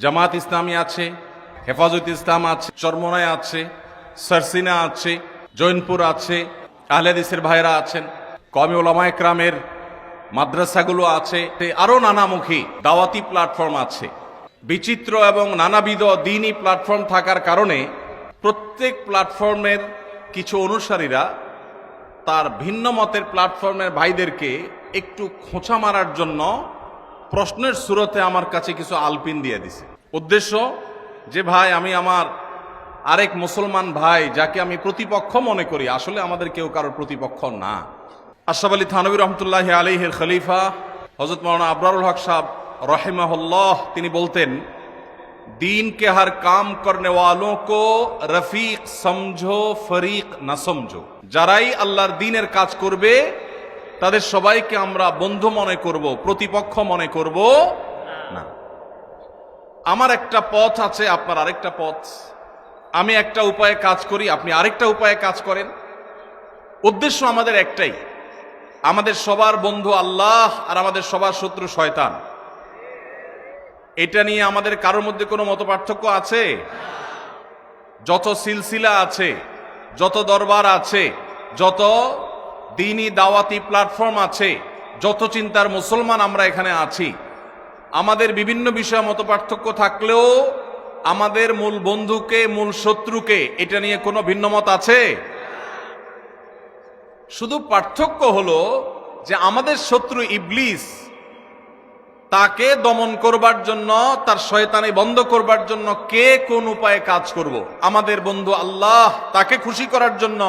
জামাত ইসলামী আছে, হেফাজত ইসলাম আছে, চরমনায় আছে, সারসিনা আছে, জৈনপুর আছে, আহলে হাদিসের ভাইরা আছেন, কওমি উলামা একরামের মাদ্রাসাগুলো আছে, আরো নানামুখী দাওয়াতি প্ল্যাটফর্ম আছে। বিচিত্র এবং নানাবিধ দ্বীনি প্ল্যাটফর্ম থাকার কারণে প্রত্যেক প্ল্যাটফর্মের কিছু অনুসারীরা তার ভিন্ন মতের প্ল্যাটফর্মের ভাইদেরকে একটু খোঁচা মারার জন্য প্রশ্নের সুরতে আমার কাছে কিছু আলপিন দিয়ে দিছে। উদ্দেশ্য যে ভাই আমি আমার আরেক মুসলমান ভাই যাকে আমি প্রতিপক্ষ মনে করি, আসলে আমাদের কেউ কারোর প্রতিপক্ষ না। আশরাফ আলী থানভী রহমতুল্লাহি আলাইহির খলিফা হযরত মাওলানা আবরারুল হক সাহেব রাহিমাহুল্লাহ তিনি বলতেন, दीन के हर काम करने वालों को रफीक समझो फरीक ना समझो। যারাই আল্লাহর দ্বীনের কাজ করবে তাদের সবাইকে আমরা বন্ধু মনে করব, প্রতিপক্ষ মনে করব না। আমার একটা পথ আছে, আপনার আরেকটা পথ। আমি একটা উপায়ে কাজ করি, আপনি আরেকটা উপায়ে কাজ করেন। উদ্দেশ্য আমাদের একটাই, আমাদের সবার বন্ধু আল্লাহ আর আমাদের সবার শত্রু শয়তান। এটা নিয়ে আমাদের কারোর মধ্যে কোনো মতপার্থক্য আছে? যত সিলসিলা আছে, যত দরবার আছে, যত দ্বীনি দাওয়াতি প্ল্যাটফর্ম আছে, যত চিন্তার মুসলমান আমরা এখানে আছি, আমাদের বিভিন্ন বিষয়ে মতপার্থক্য থাকলেও আমাদের মূল বন্ধুকে, মূল শত্রুকে এটা নিয়ে কোনো ভিন্ন মত আছে? শুধু পার্থক্য হলো যে আমাদের শত্রু ইবলিস, তাকে দমন করবার জন্য, তার শয়তানি বন্ধ করবার জন্য কে কোন উপায়ে কাজ করব। আমাদের বন্ধু আল্লাহ, তাকে খুশি করার জন্য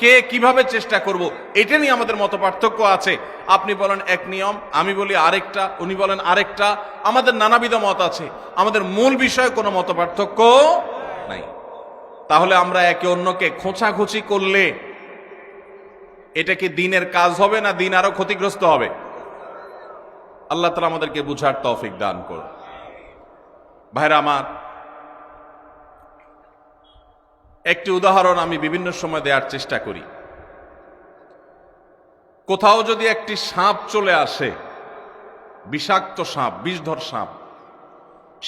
কে কিভাবে চেষ্টা করব, এটা নিয়ে আমাদের মত পার্থক্য আছে। আপনি বলেন এক নিয়ম, আমি বলি আরেকটা, উনি বলেন আরেকটা, আমাদের নানাবিধ মত আছে, আমাদের মূল বিষয়ে কোনো মত পার্থক্য নাই। তাহলে আমরা একে অন্যকে খোঁচাখুচি করলে এটা কি দ্বীনের কাজ হবে না দ্বীন আরো ক্ষতিগ্রস্ত হবে? আল্লাহ তাআলা আমাদেরকে বুঝার তৌফিক দান করুন। ভাইরা আমার, একটি উদাহরণ আমি বিভিন্ন সময় দেওয়ার চেষ্টা করি। কোথাও যদি একটি সাপ চলে আসে, বিষাক্ত সাপ, বিষধর সাপ,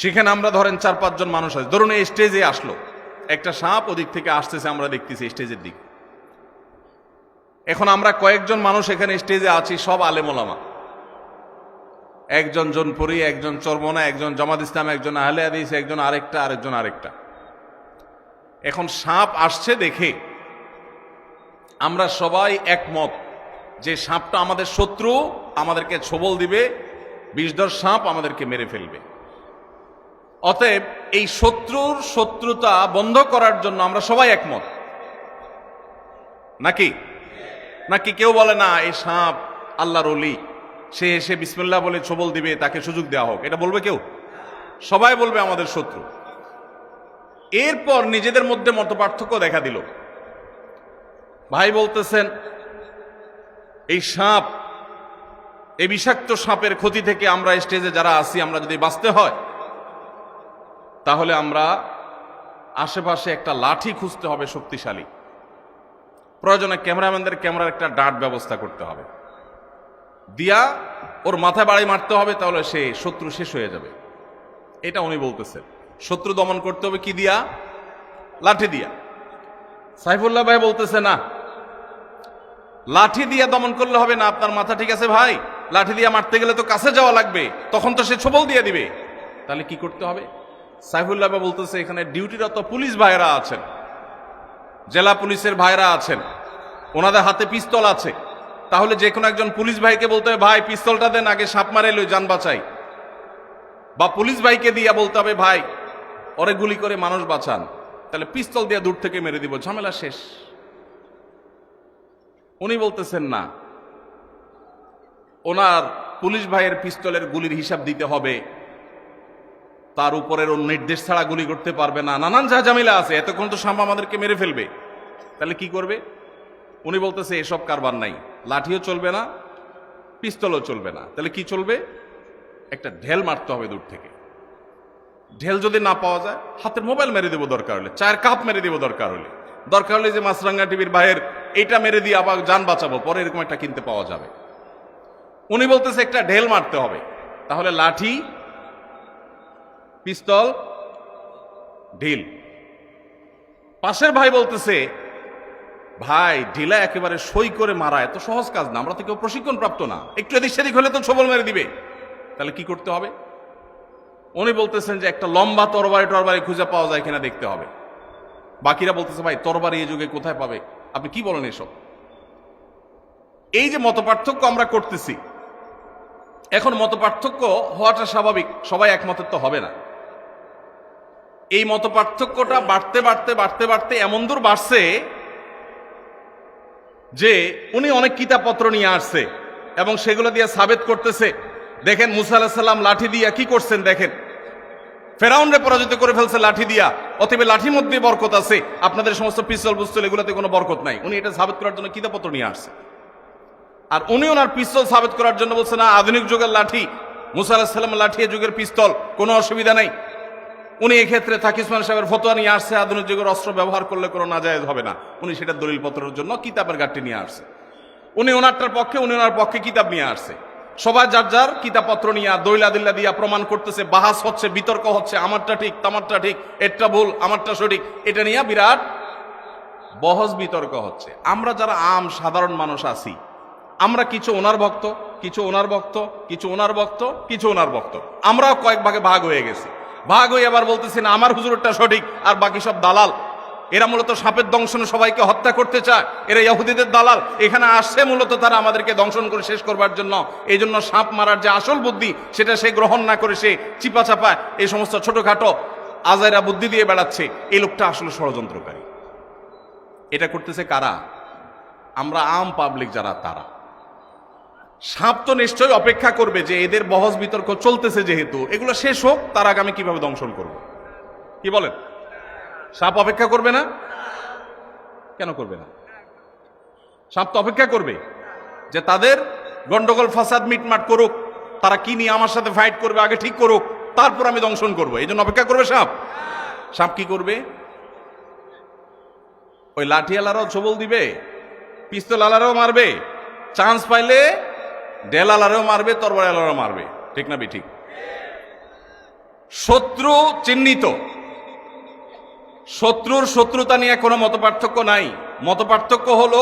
সেখানে আমরা ধরেন 4-5 জন মানুষ আছে, ধরুন এই স্টেজে আসলো একটা সাপ, ওদিক থেকে আসতেছে, আমরা দেখতেছি স্টেজের দিক। এখন আমরা কয়েকজন মানুষ এখানে স্টেজে আছি, সব আলেম ওলামা, একজন জোনপুরি, একজন চরমনা, একজন জামাত ইসলাম, একজন আহলে হাদিস, একজন আরেকটা, আরেকজন আরেকটা। এখন সাপ আসছে দেখে আমরা সবাই একমত যে সাপটা আমাদের শত্রু, আমাদেরকে ছোবল দিবে, বিষধর সাপ আমাদেরকে মেরে ফেলবে। অতএব এই শত্রুর শত্রুতা বন্ধ করার জন্য আমরা সবাই একমত, নাকি? নাকি কেউ বলে না এই সাপ আল্লাহর ওলি, সে এসে বিসমিল্লাহ বলে ছোবল দিবে, তাকে সুযোগ দেওয়া হোক, এটা বলবে কেউ? সবাই বলবে আমাদের শত্রু। এরপর নিজেদের মধ্যে মতপার্থক্য দেখা দিল। ভাই বলতেছেন এই সাপ, এই বিষাক্ত সাপের ক্ষতি থেকে আমরা স্টেজে যারা আছি, আমরা যদি বাঁচতে হয় তাহলে আমরা আশেপাশে একটা লাঠি খুঁজতে হবে শক্তিশালী, প্রয়োজনে ক্যামেরাম্যানদের ক্যামেরার একটা ডার্ট ব্যবস্থা করতে হবে, দিয়া ওর মাথায় বাড়ি মারতে হবে, তাহলে সে শত্রু শেষ হয়ে যাবে। এটা উনি বলতেছেন। শত্রু দমন করতে হবে কি দিয়া? লাঠি দিয়া। সাইফুল্লাহ ভাই বলতেছে না, লাঠি দিয়া দমন করলে হবে না, আপনার মাথা ঠিক আছে ভাই, লাঠি দিয়া মারতে গেলে তো কাছে যাওয়া লাগবে, তখন তো সে ছোবল দিয়ে দিবে, তাহলে কি করতে হবে? সাইফুল্লাহ ভাই বলতেছে এখানে ডিউটিরত পুলিশ ভাইরা আছেন, জেলা পুলিশের ভাইরা আছেন, ওনাদের হাতে পিস্তল আছে, তাহলে যে কোনো একজন পুলিশ ভাইকে বলতে হবে ভাই পিস্তলটা দেন, আগে সাপ মারে লই, যান বাঁচাই। বা পুলিশ ভাইকে দিয়া বলতে হবে ভাই ওরে গুলি করে মানুষ বাঁচান, তাহলে পিস্তল দিয়া দূর থেকে মেরে দিব, ঝামেলা শেষ। উনি বলতেছেন না, ওনার পুলিশ ভাইয়ের পিস্তলের গুলির হিসাব দিতে হবে, তার উপরের ওর নির্দেশ ছাড়া গুলি করতে পারবে না, নানান যা ঝামেলা আছে, এতক্ষণ তো সাপ আমাদেরকে মেরে ফেলবে, তাহলে কি করবে? উনি বলতেছে এসব কারবার নাই, লাঠিও চলবে না, পিস্তলও চলবে না, তাহলে কি চলবে? একটা ঢেল মারতে হবে দূর থেকে। ঢেল যদি না পাওয়া যায়, হাতের মোবাইল মেরে দেবো দরকার হলে, চায়ের কাপ মেরে দেবো দরকার হলে, দরকার হলে যে মাছরাঙ্গা টিভির ভাইয়ের এইটা মেরে দিয়ে আবার যান বাঁচাবো, পরে এরকম একটা কিনতে পাওয়া যাবে। উনি বলতেছে একটা ঢেল মারতে হবে, তাহলে লাঠি পিস্তল ঢিল। পাশের ভাই বলতেছে, ভাই ঢিলা একেবারে সই করে মারা এত সহজ কাজ না, আমরা তো কেউ প্রশিক্ষণ প্রাপ্ত না, একটু এদিক সেদিক হলে তো ছবল মেরে দিবে, তাহলে কি করতে হবে? উনি বলতেছেন যে একটা লম্বা তরবারি খুঁজে পাওয়া যায় কিনা দেখতে হবে। বাকিরা বলতেছে, ভাই তরবারি এই যুগে কোথায় পাবে, আপনি কি বলেন এসব? এই যে মতপার্থক্য আমরা করতেছি, এখন মতপার্থক্য হওয়াটা স্বাভাবিক, সবাই একমতের তো হবে না। এই মতপার্থক্যটা বাড়তে বাড়তে বাড়তে বাড়তে এমন দূর বাড়ছে যে উনি অনেক কিতাবপত্র নিয়ে আসছে এবং সেগুলো দিয়ে সাবেত করতেছে। দেখেন মুসা আলাইহিস সালাম লাঠি দিয়া কি করছেন, দেখেন ফেরাউনরে পরাজিত করে ফেলছে লাঠি দিয়া, অতএব লাঠির মধ্যে বরকত আছে, আপনাদের সমস্ত পিস্তল বুস্তল এগুলোতে কোনো বরকত নাই। উনি এটা সাবেত করার জন্য কিতাবপত্র নিয়ে আসছে। আর উনি ওনার পিস্তল সাবেত করার জন্য বলছে, না আধুনিক যুগের লাঠি, মুসা আলাইহিস সালামের লাঠি এ যুগের পিস্তল, কোনো অসুবিধা নাই। উনি এক্ষেত্রে তাকি উসমান সাহেবের ফতোয়া নিয়ে আসছে, আধুনিক যুগের অস্ত্র ব্যবহার করলে কোনো নাজায়েজ হবে না। উনি সেটা দলিল পত্রের জন্য কিতাবের গাঁটটি নিয়ে আসছে। উনি ওনারটার পক্ষে, উনি ওনার পক্ষে কিতাব নিয়ে আসছে। সবাই যার যার কিতাবপত্র নিয়ে দলিল দিয়া প্রমাণ করতেছে, বাহাস হচ্ছে, বিতর্ক হচ্ছে, আমারটা ঠিক তামারটা ঠিক, এরটা ভুল আমারটা সঠিক, এটা নিয়ে বিরাট বহস বিতর্ক হচ্ছে। আমরা যারা আম সাধারণ মানুষ আছি, আমরা কিছু ওনার ভক্ত, কিছু ওনার ভক্ত, কিছু ওনার ভক্ত, কিছু ওনার ভক্ত, আমরাও কয়েক ভাগে ভাগ হয়ে গেছি। ভাগ হয়ে আবার বলতেছি না আমার হুজুরটা সঠিক আর বাকি সব দালাল। এরা মূলত সাপের দংশনে সবাইকে হত্যা করতে চায়, এরা ইহুদিদের দালাল। এখানে আসছে মূলত তারা আমাদেরকে দংশন করে শেষ করবার জন্য। এই জন্য সাপ মারার যে আসল বুদ্ধি সেটা সে গ্রহণ না করে সে চিপা চাপায় এই সমস্ত ছোটখাটো আজাইরা বুদ্ধি দিয়ে বেড়াচ্ছে। এই লোকটা আসলে ষড়যন্ত্রকারী। এটা করতেছে কারা? আমরা আম পাবলিক যারা, তারা। সাপ তো নিশ্চয়ই অপেক্ষা করবে যে এদের বহস বিতর্ক চলতেছে, যেহেতু এগুলো শেষ হোক তার আগে আমি কিভাবে দংশন করব। কি বলেন? সাপ অপেক্ষা করবে না? কেন করবে না? সাপ তো অপেক্ষা করবে যে তাদের গন্ডগোল ফাসাদ মিটমাট করুক, তারা কি নিয়ে আমার সাথে ফাইট করবে আগে ঠিক করুক, তারপর আমি দংশন করব। এই জন্য অপেক্ষা করবে সাপ। সাপ কি করবে? ওই লাঠিওয়ালারাও ছবল দিবে, পিস্তল আলারাও মারবে, চান্স পাইলে ডেলালারেও মারবে, তরবারিওয়ালারাও মারবে। ঠিক না ঠিক? শত্রু চিহ্নিত, শত্রুর শত্রুতা নিয়ে কোনো মতপার্থক্য নাই। মতপার্থক্য হলো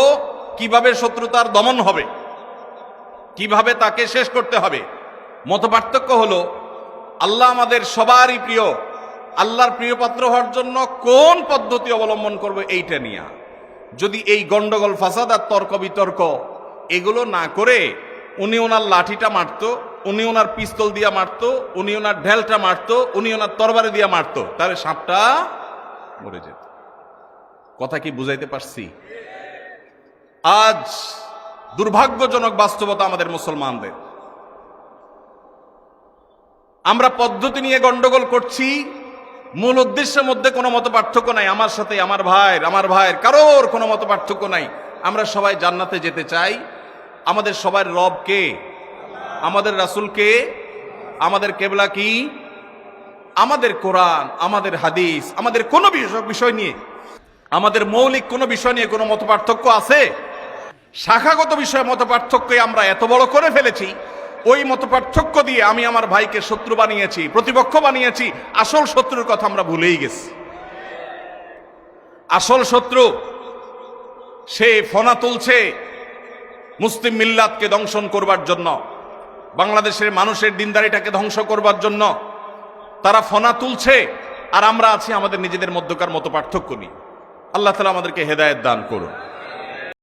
কিভাবে শত্রুতার দমন হবে, কিভাবে তাকে শেষ করতে হবে। মতপার্থক্য হলো আল্লাহ আমাদের সবারই প্রিয়, আল্লাহর প্রিয় পাত্র হওয়ার জন্য কোন পদ্ধতি অবলম্বন করবে এইটা নিয়ে। যদি এই গন্ডগোল ফাসাদ আর তর্ক বিতর্ক এগুলো না করে উনি ওনার লাঠিটা মারতো, উনি ওনার পিস্তল দিয়া মারতো, উনি ওনার ঢেলটা মারতো, উনি ওনার তরবারি দিয়া মারতো, তাহলে সাপটা মরে যেত। কথা কি বুঝাইতে পারছি? আজ দুর্ভাগ্যজনক বাস্তবতা আমাদের মুসলমানদের, আমরা পদ্ধতি নিয়ে গন্ডগোল করছি, মূল উদ্দেশ্যের মধ্যে কোনো মত পার্থক্য নাই। আমার সাথে আমার ভাইয়ের কারোর কোনো মত পার্থক্য নাই। আমরা সবাই জান্নাতে যেতে চাই। আমাদের সবার রব কে? আমাদের রাসূল কে? আমাদের কেবলা কি? আমাদের কোরআন, আমাদের হাদিস, আমাদের কোনো বিষয় নিয়ে, আমাদের মৌলিক কোনো বিষয় নিয়ে কোনো মত পার্থক্য আছে? শাখাগত বিষয়ে মত পার্থক্যে আমরা এত বড় করে ফেলেছি, ওই মত পার্থক্য দিয়ে আমি আমার ভাইকে শত্রু বানিয়েছি, প্রতিপক্ষ বানিয়েছি। আসল শত্রুর কথা আমরা ভুলেই গেছি। আসল শত্রু সে ফনা তুলছে মুসলিম মিল্লাতকে দংশন করবার জন্য, বাংলাদেশের মানুষের দিনদারিটাকে ধ্বংস করবার জন্য তারা ফনা তুলছে, আর আমরা আছি আমাদের নিজেদের মধ্যকার মত পার্থক্য নিয়ে। আল্লাহ তাআলা আমাদেরকে হেদায়েত দান করুন।